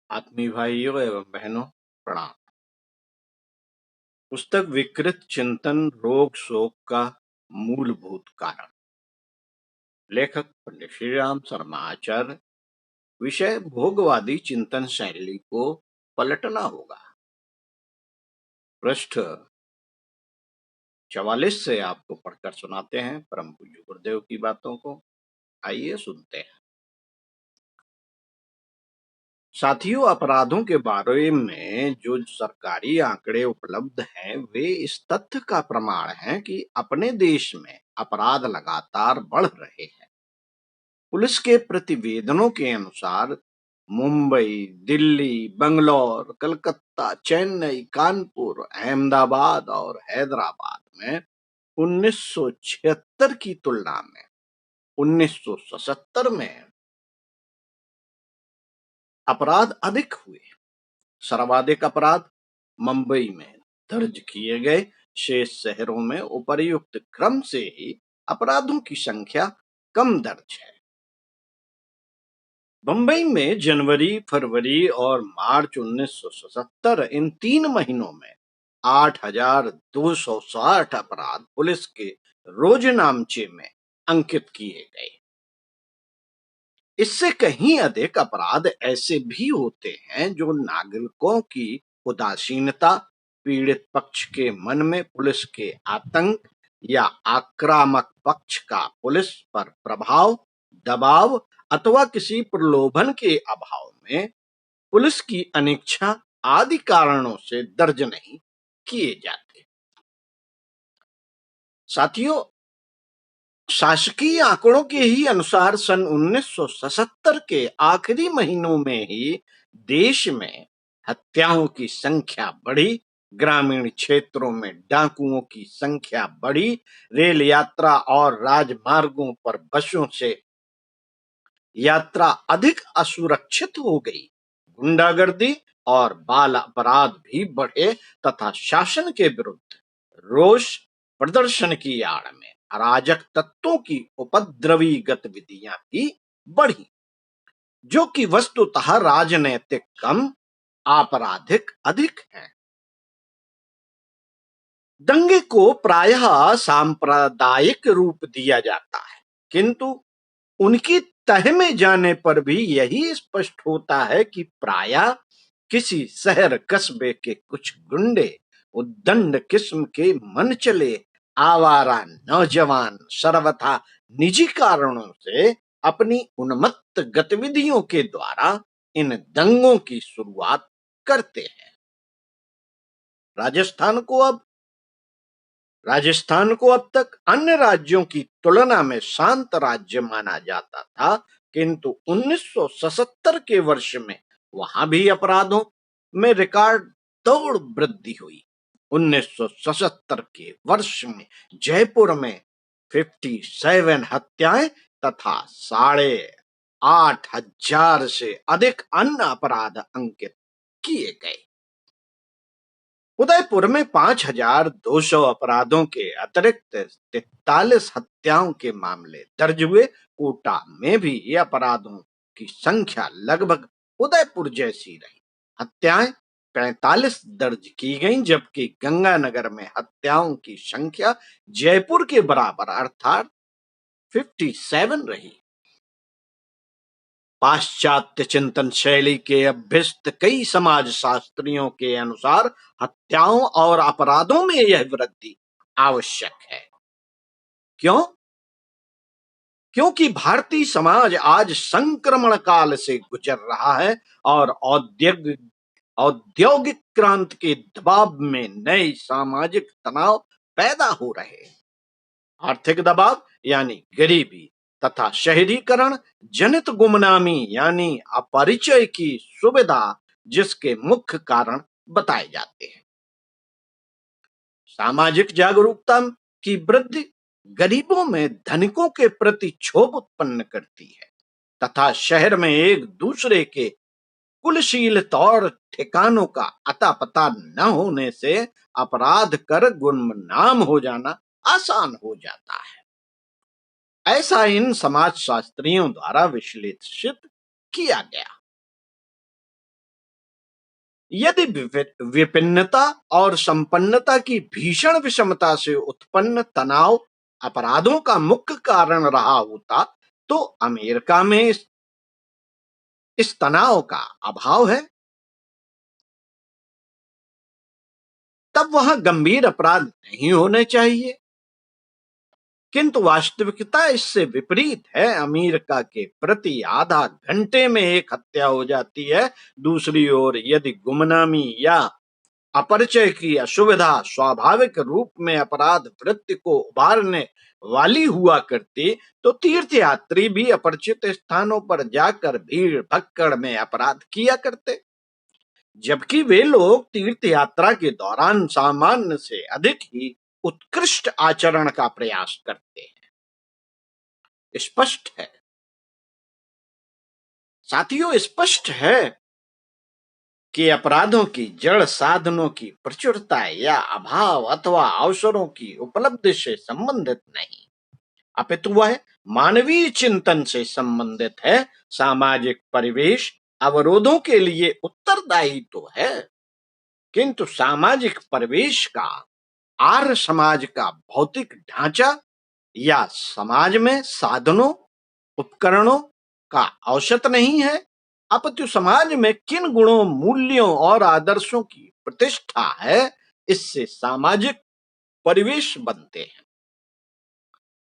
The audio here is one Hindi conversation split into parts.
आत्मीय भाइयों एवं बहनों, प्रणाम। पुस्तक विकृत चिंतन रोग शोक का मूलभूत कारण। लेखक पंडित श्री राम शर्मा आचार्य। विषय भोगवादी चिंतन शैली को पलटना होगा। पृष्ठ 44 से आपको पढ़कर सुनाते हैं परम पूज्य गुरुदेव की बातों को। आइए सुनते हैं। साथियों, अपराधों के बारे में जो सरकारी आंकड़े उपलब्ध हैं वे इस तथ्य का प्रमाण हैं कि अपने देश में अपराध लगातार बढ़ रहे हैं। पुलिस के प्रतिवेदनों के अनुसार मुंबई, दिल्ली, बंगलौर, कलकत्ता, चेन्नई, कानपुर, अहमदाबाद और हैदराबाद में 1976 की तुलना में 1977 में अपराध अधिक हुए। सर्वाधिक अपराध मुंबई में दर्ज किए गए। शेष शहरों में उपर्युक्त क्रम से ही अपराधों की संख्या कम दर्ज है। मुंबई में जनवरी, फरवरी और मार्च 1977 इन 3 महीनों में 8,260 अपराध पुलिस के रोजनामचे में अंकित किए गए। इससे कहीं अधिक अपराध ऐसे भी होते हैं जो नागरिकों की उदासीनता, पीड़ित पक्ष के मन में पुलिस के आतंक या आक्रामक पक्ष का पुलिस पर प्रभाव, दबाव अथवा किसी प्रलोभन के अभाव में पुलिस की अनिच्छा आदि कारणों से दर्ज नहीं किए जाते। साथियों, शासकीय आंकड़ों के ही अनुसार सन 1977 के आखिरी महीनों में ही देश में हत्याओं की संख्या बढ़ी, ग्रामीण क्षेत्रों में डाकुओं की संख्या बढ़ी, रेल यात्रा और राजमार्गों पर बसों से यात्रा अधिक असुरक्षित हो गई, गुंडागर्दी और बाल अपराध भी बढ़े तथा शासन के विरुद्ध रोष प्रदर्शन की आड़ में अराजक तत्वों की उपद्रवी गतिविधियां भी बढ़ी, जो कि वस्तुतः राजनैतिक कम, आपराधिक अधिक है। दंगे को प्रायः सांप्रदायिक रूप दिया जाता है, किंतु उनकी तह में जाने पर भी यही स्पष्ट होता है कि प्रायः किसी शहर कस्बे के कुछ गुंडे, उद्दंड किस्म के मन चले आवारा नौजवान सर्वथा निजी कारणों से अपनी उन्मत्त गतिविधियों के द्वारा इन दंगों की शुरुआत करते हैं। राजस्थान को अब तक अन्य राज्यों की तुलना में शांत राज्य माना जाता था, किंतु 1977 के वर्ष में वहां भी अपराधों में रिकॉर्ड तोड़ वृद्धि हुई। 1977 के वर्ष में जयपुर में 57 हत्याएं तथा 8,500 से अधिक अन्य अपराध अंकित किए गए। उदयपुर में 5,200 अपराधों के अतिरिक्त 43 हत्याओं के मामले दर्ज हुए। कोटा में भी ये अपराधों की संख्या लगभग उदयपुर जैसी रही। हत्याएं 45 दर्ज की गईं, जबकि गंगानगर में हत्याओं की संख्या जयपुर के बराबर अर्थात 57 रही। पाश्चात्य चिंतन शैली के अभ्यस्त कई समाज शास्त्रियों के अनुसार हत्याओं और अपराधों में यह वृद्धि आवश्यक है। क्यों? क्योंकि भारतीय समाज आज संक्रमण काल से गुजर रहा है और औद्योगिक क्रांति के दबाव में नए सामाजिक तनाव पैदा हो रहे हैं। आर्थिक दबाव यानी गरीबी तथा शहरीकरण जनित गुमनामी यानी अपरिचय की सुविधा जिसके मुख्य कारण बताए जाते हैं। सामाजिक जागरूकता की वृद्धि गरीबों में धनिकों के प्रति क्षोभ उत्पन्न करती है तथा शहर में एक दूसरे के कुलशील तौर ठिकानों का अता पता न होने से अपराध कर गुमनाम हो जाना आसान हो जाता है। ऐसा इन समाजशास्त्रियों द्वारा विश्लेषित किया गया। यदि विभिन्नता और संपन्नता की भीषण विषमता से उत्पन्न तनाव अपराधों का मुख्य कारण रहा होता, तो अमेरिका में इस तनाव का अभाव है। तब वहां गंभीर अपराध नहीं होने चाहिए। किंतु वास्तविकता इससे विपरीत है। अमेरिका के प्रति आधा घंटे में एक हत्या हो जाती है। दूसरी ओर यदि गुमनामी या अपरिचय की असुविधा स्वाभाविक रूप में अपराध वृत्ति को उभारने वाली हुआ करती, तो तीर्थयात्री भी अपरिचित स्थानों पर जाकर भीड़ भक्कड़ में अपराध किया करते, जबकि वे लोग तीर्थ यात्रा के दौरान सामान्य से अधिक ही उत्कृष्ट आचरण का प्रयास करते हैं। स्पष्ट है साथियों, स्पष्ट है कि अपराधों की जड़ साधनों की प्रचुरता या अभाव अथवा अवसरों की उपलब्धि से संबंधित नहीं, अपितु वह मानवीय चिंतन से संबंधित है। सामाजिक परिवेश अवरोधों के लिए उत्तरदायी तो है, किंतु सामाजिक परिवेश का आर्य समाज का भौतिक ढांचा या समाज में साधनों उपकरणों का औसत नहीं है, अपितु समाज में किन गुणों मूल्यों और आदर्शों की प्रतिष्ठा है, इससे सामाजिक परिवेश बनते हैं।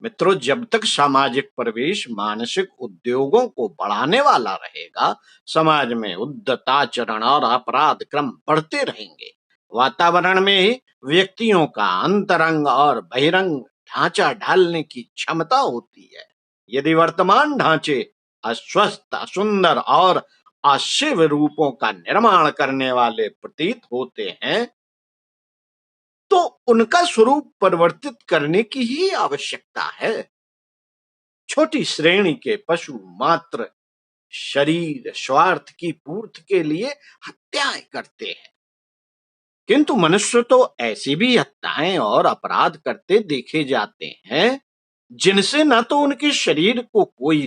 मित्रों, जब तक सामाजिक परिवेश मानसिक उद्योगों को बढ़ाने वाला रहेगा, समाज में उद्धताचरण और अपराध क्रम बढ़ते रहेंगे। वातावरण में ही व्यक्तियों का अंतरंग और बहिरंग ढांचा ढालने की क्षमता होती है। यदि वर्तमान ढांचे अस्वस्थ, असुंदर और अशिव रूपों का निर्माण करने वाले प्रतीत होते हैं, तो उनका स्वरूप परिवर्तित करने की ही आवश्यकता है। छोटी श्रेणी के पशु मात्र शरीर स्वार्थ की पूर्ति के लिए हत्याएं करते हैं, किंतु मनुष्य तो ऐसी भी हत्याएं और अपराध करते देखे जाते हैं जिनसे न तो उनके शरीर को कोई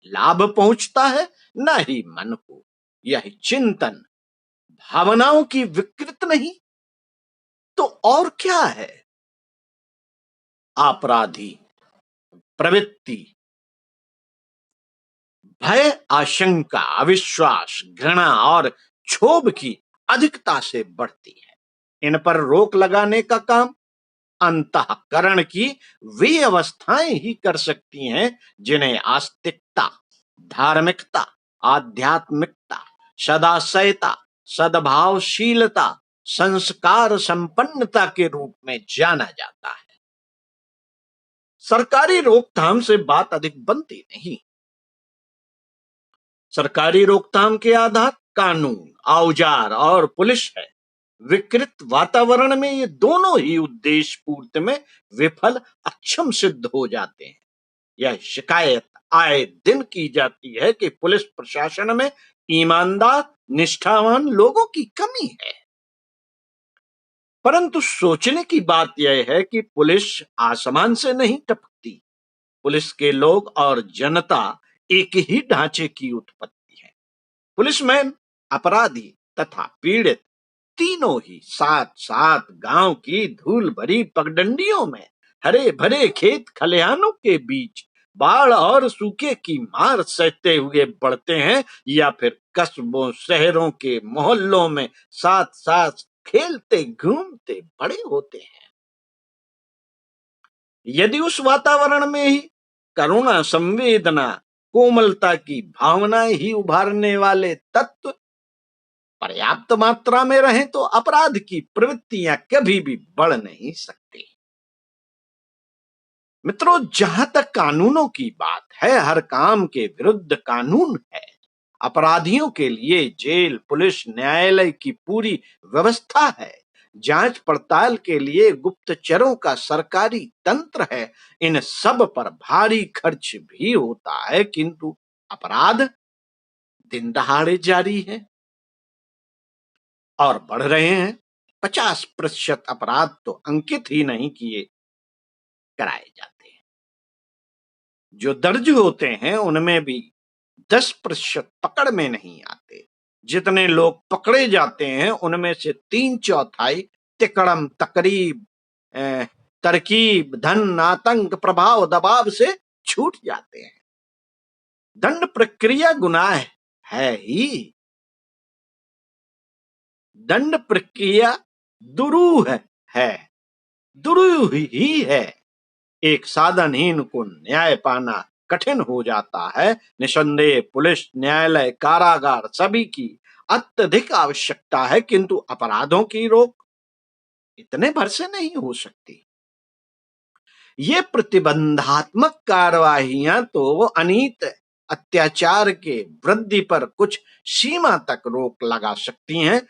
लाभ पहुंचता है, न ही मन को। यह चिंतन भावनाओं की विकृत नहीं तो और क्या है? अपराधी प्रवृत्ति भय, आशंका, अविश्वास, घृणा और क्षोभ की अधिकता से बढ़ती है। इन पर रोक लगाने का काम अंतःकरण की वे अवस्थाएं ही कर सकती हैं जिन्हें आस्तिकता, धार्मिकता, आध्यात्मिकता, सदाशयता, सद्भावशीलता, संस्कार संपन्नता के रूप में जाना जाता है। सरकारी रोकथाम से बात अधिक बनती नहीं। सरकारी रोकथाम के आधार कानून, औजार और पुलिस है। विकृत वातावरण में ये दोनों ही उद्देश्य पूर्ति में विफल, अक्षम सिद्ध हो जाते हैं। यह शिकायत आए दिन की जाती है कि पुलिस प्रशासन में ईमानदार, निष्ठावान लोगों की कमी है। परंतु सोचने की बात यह है कि पुलिस आसमान से नहीं टपकती। पुलिस के लोग और जनता एक ही ढांचे की उत्पत्ति है। पुलिसमैन, अपराधी तथा पीड़ित तीनों ही साथ साथ गांव की धूल भरी पगडंडियों में, हरे भरे खेत खलिहानों के बीच बाढ़ और सूखे की मार सहते हुए बढ़ते हैं, या फिर कस्बों शहरों के मोहल्लों में साथ साथ खेलते घूमते बड़े होते हैं। यदि उस वातावरण में ही करुणा, संवेदना, कोमलता की भावनाएं ही उभारने वाले तत्व पर्याप्त मात्रा में रहें, तो अपराध की प्रवृत्तियां कभी भी बढ़ नहीं सकती। मित्रों, जहां तक कानूनों की बात है, हर काम के विरुद्ध कानून है। अपराधियों के लिए जेल, पुलिस, न्यायालय की पूरी व्यवस्था है। जांच पड़ताल के लिए गुप्तचरों का सरकारी तंत्र है। इन सब पर भारी खर्च भी होता है, किंतु अपराध दिन दहाड़े जारी है और बढ़ रहे हैं। 50% अपराध तो अंकित ही नहीं किए कराए जाते हैं। जो दर्ज होते हैं उनमें भी 10% पकड़ में नहीं आते। जितने लोग पकड़े जाते हैं उनमें से 3/4 तिकड़म, तकरीब, तरकीब, धन, आतंक, प्रभाव, दबाव से छूट जाते हैं। दंड प्रक्रिया गुनाह है ही। दंड प्रक्रिया दुरूह है, दुरूह ही है। एक साधनहीन को न्याय पाना कठिन हो जाता है। निसंदेह पुलिस, न्यायालय, कारागार सभी की अत्यधिक आवश्यकता है, किंतु अपराधों की रोक इतने भर से नहीं हो सकती। ये प्रतिबंधात्मक कार्यवाहियां तो अनित अत्याचार के वृद्धि पर कुछ सीमा तक रोक लगा सकती हैं।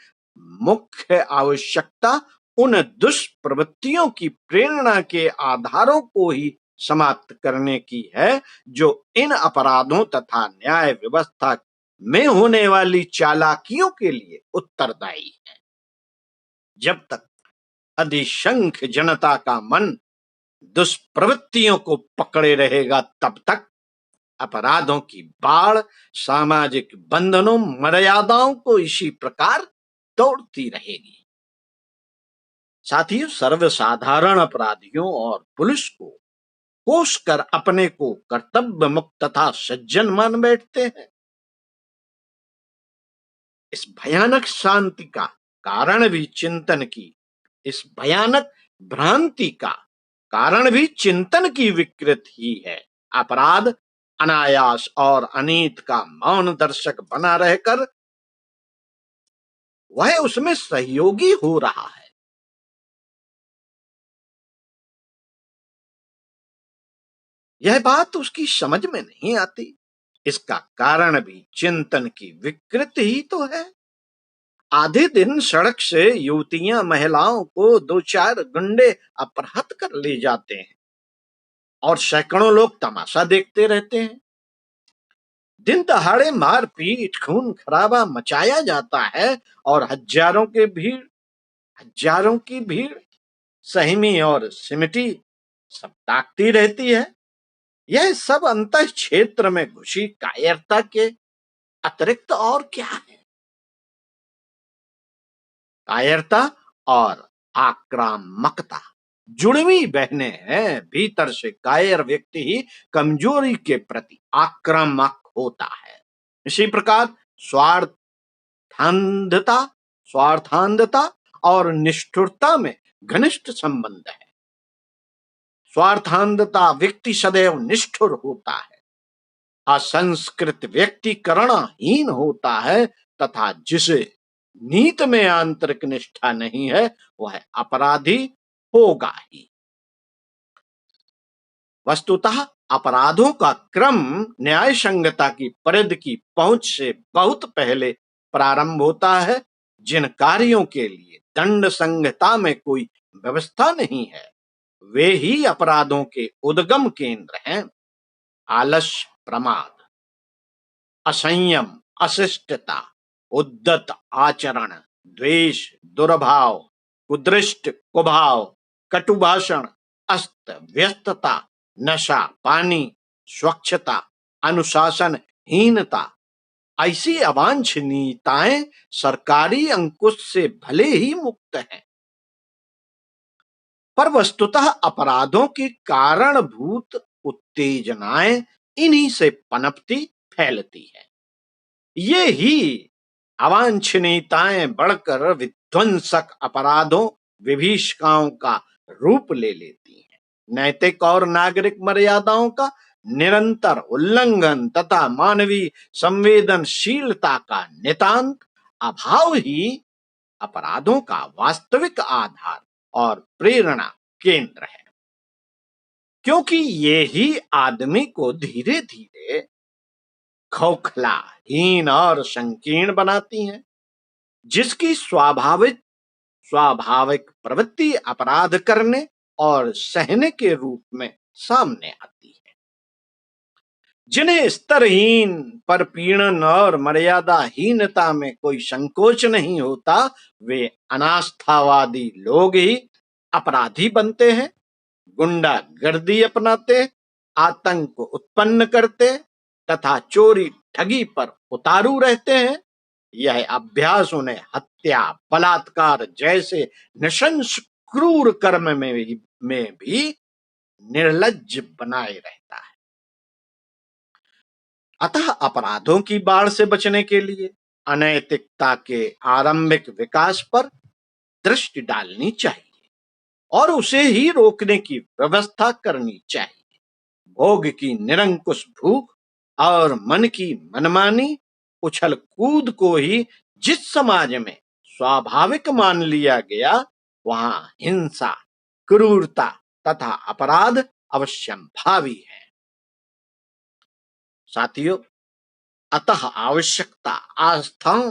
मुख्य आवश्यकता उन दुष्प्रवृत्तियों की प्रेरणा के आधारों को ही समाप्त करने की है जो इन अपराधों तथा न्याय व्यवस्था में होने वाली चालाकियों के लिए उत्तरदायी है। जब तक अधिसंख्य जनता का मन दुष्प्रवृत्तियों को पकड़े रहेगा, तब तक अपराधों की बाढ़ सामाजिक बंधनों, मर्यादाओं को इसी प्रकार तोड़ती रहेगी। साथियों, सर्वसाधारण अपराधियों और पुलिस को कोस कर अपने को कर्तव्य मुक्त तथा सज्जन मान बैठते हैं। इस भयानक शांति का कारण भी चिंतन की, इस भयानक भ्रांति का कारण भी चिंतन की विकृति ही है। अपराध अनायास और अनीत का मौन दर्शक बना रहकर वह उसमें सहयोगी हो रहा है। यह बात उसकी समझ में नहीं आती। इसका कारण भी चिंतन की विकृति ही तो है। आधे दिन सड़क से युवतियां, महिलाओं को 2-4 गुंडे अपहृत कर ले जाते हैं और सैकड़ों लोग तमाशा देखते रहते हैं। दिन दहाड़े मारपीट, खून खराबा मचाया जाता है और हजारों की भीड़ सहमी और सिमटी सब ताकती रहती है। यह सब अंतः क्षेत्र में घुसी कायरता के अतिरिक्त और क्या है? कायरता और आक्रामकता जुड़वी बहने हैं। भीतर से कायर व्यक्ति ही कमजोरी के प्रति आक्रामक होता है। इसी प्रकार स्वार्थांधता स्वार्थांधता और निष्ठुरता में घनिष्ठ संबंध है। स्वार्थांधता व्यक्ति सदैव निष्ठुर होता है, असंस्कृत व्यक्ति करुणाहीन होता है तथा जिसे नीत में आंतरिक निष्ठा नहीं है वह अपराधी होगा ही। वस्तुतः अपराधों का क्रम न्याय संगता की परिधि की पहुंच से बहुत पहले प्रारंभ होता है। जिन कार्यों के लिए दंड संहिता में कोई व्यवस्था नहीं है वे ही अपराधों के उद्गम केंद्र हैं। आलस्य, प्रमाद, असंयम, अशिष्टता, उद्धत आचरण, द्वेष, दुर्भाव, कुदृष्ट, कुभाव, कटुभाषण, अस्त व्यस्तता, नशा पानी, स्वच्छता, अनुशासन हीनता, ऐसी अवांछनीयताएं सरकारी अंकुश से भले ही मुक्त हैं, पर वस्तुतः अपराधों की कारणभूत उत्तेजनाएं इन्हीं से पनपती फैलती है। ये ही अवांछनीयताएं बढ़कर विध्वंसक अपराधों, विभीषिकाओं का रूप ले लेती हैं। नैतिक और नागरिक मर्यादाओं का निरंतर उल्लंघन तथा मानवीय संवेदनशीलता का नितांत अभाव ही अपराधों का वास्तविक आधार और प्रेरणा केंद्र है। क्योंकि ये ही आदमी को धीरे धीरे खोखला, हीन और संकीर्ण बनाती हैं, जिसकी स्वाभाविक प्रवृत्ति अपराध करने और सहने के रूप में सामने आती है। जिन्हें स्तरहीन पर पीड़न और मर्यादाहीनता में कोई संकोच नहीं होता वे अनास्थावादी लोग ही अपराधी बनते हैं, गुंडागर्दी अपनाते, आतंक उत्पन्न करते तथा चोरी ठगी पर उतारू रहते हैं। यह अभ्यास उन्हें हत्या, बलात्कार जैसे नृशंस क्रूर कर्म में भी निर्लज्ज बनाए रहता है। अतः अपराधों की बाढ़ से बचने के लिए अनैतिकता के आरंभिक विकास पर दृष्टि डालनी चाहिए और उसे ही रोकने की व्यवस्था करनी चाहिए। भोग की निरंकुश भूख और मन की मनमानी उछल कूद को ही जिस समाज में स्वाभाविक मान लिया गया, वहां हिंसा, क्रूरता तथा अपराध अवश्यंभावी है। साथियों, अतः आवश्यकता आस्थाओं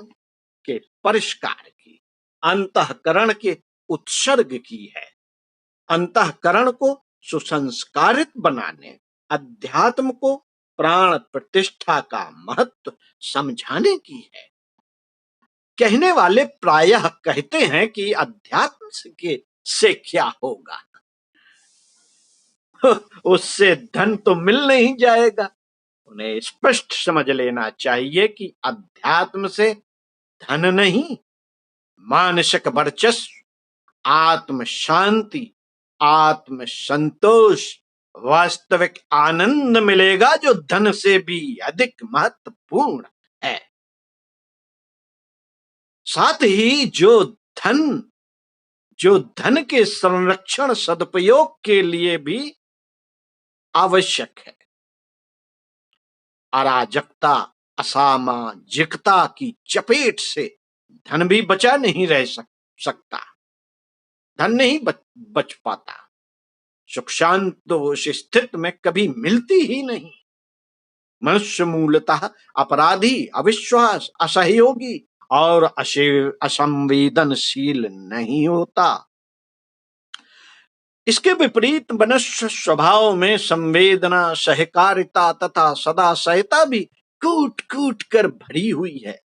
के परिष्कार की, अंतःकरण के उत्सर्ग की है। अंतःकरण को सुसंस्कारित बनाने, अध्यात्म को प्राण प्रतिष्ठा का महत्व समझाने की है। कहने वाले प्रायः कहते हैं कि अध्यात्म से क्या होगा, उससे धन तो मिल नहीं जाएगा। उन्हें स्पष्ट समझ लेना चाहिए कि अध्यात्म से धन नहीं, मानसिक वर्चस्व, आत्म शांति, आत्म संतोष, वास्तविक आनंद मिलेगा जो धन से भी अधिक महत्वपूर्ण है। साथ ही जो धन के संरक्षण सदुपयोग के लिए भी आवश्यक है। अराजकता, असामाजिकता की चपेट से धन भी बचा नहीं रह सकता, धन नहीं बच पाता। सुख शांति तो उस स्थिति में कभी मिलती ही नहीं। मनुष्य मूलतः अपराधी, अविश्वास, असहयोगी और असंवेदनशील नहीं होता। इसके विपरीत मनुष्य स्वभाव में संवेदना, सहकारिता तथा सदाशयता भी कूट कूट कर भरी हुई है।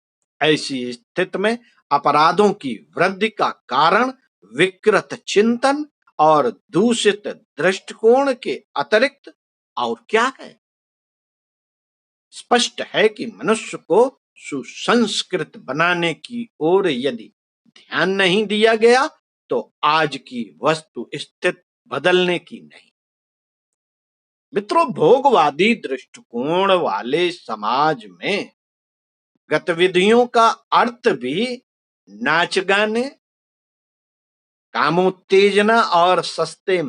ऐसी स्थिति में अपराधों की वृद्धि का कारण विकृत चिंतन और दूषित दृष्टिकोण के अतिरिक्त और क्या है? स्पष्ट है कि मनुष्य को सुसंस्कृत बनाने की ओर यदि ध्यान नहीं दिया गया तो आज की वस्तु स्थिति बदलने की नहीं। मित्रों, भोगवादी दृष्टिकोण वाले समाज में गतिविधियों का अर्थ भी नाच गाने, कामोत्तेजना और सस्ते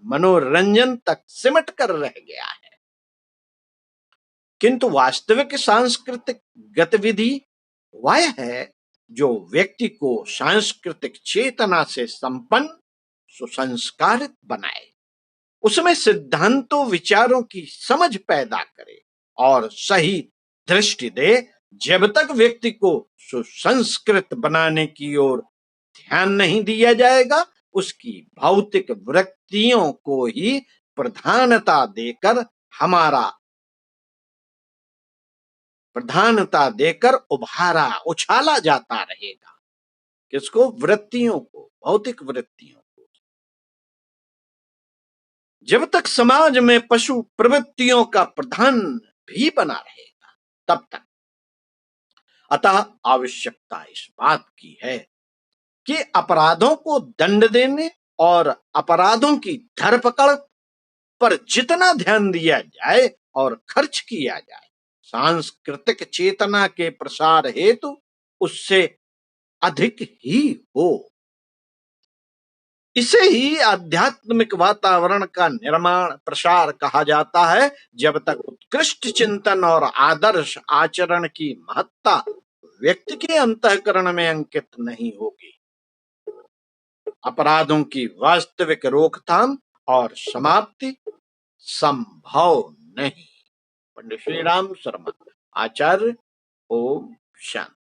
मनोरंजन तक सिमट कर रह गया है। किंतु वास्तविक सांस्कृतिक गतिविधि वह है जो व्यक्ति को सांस्कृतिक चेतना से संपन्न, सुसंस्कारित बनाए, उसमें सिद्धांतों, विचारों की समझ पैदा करे और सही दृष्टि दे। जब तक व्यक्ति को सुसंस्कृत बनाने की ओर ध्यान नहीं दिया जाएगा, उसकी भौतिक वृत्तियों को ही प्रधानता देकर उछाला जाता रहेगा। किसको? वृत्तियों को, भौतिक वृत्तियों को। जब तक समाज में पशु प्रवृत्तियों का प्रधान भी बना रहेगा, तब तक। अतः आवश्यकता इस बात की है कि अपराधों को दंड देने और अपराधों की धरपकड़ पर जितना ध्यान दिया जाए और खर्च किया जाए, सांस्कृतिक चेतना के प्रसार हेतु उससे अधिक ही हो। इसे ही आध्यात्मिक वातावरण का निर्माण, प्रसार कहा जाता है। जब तक उत्कृष्ट चिंतन और आदर्श आचरण की महत्ता व्यक्ति के अंतःकरण में अंकित नहीं होगी, अपराधों की वास्तविक रोकथाम और समाप्ति संभव नहीं। पंडित श्री राम शर्मा, आचार्य। ओम शांति।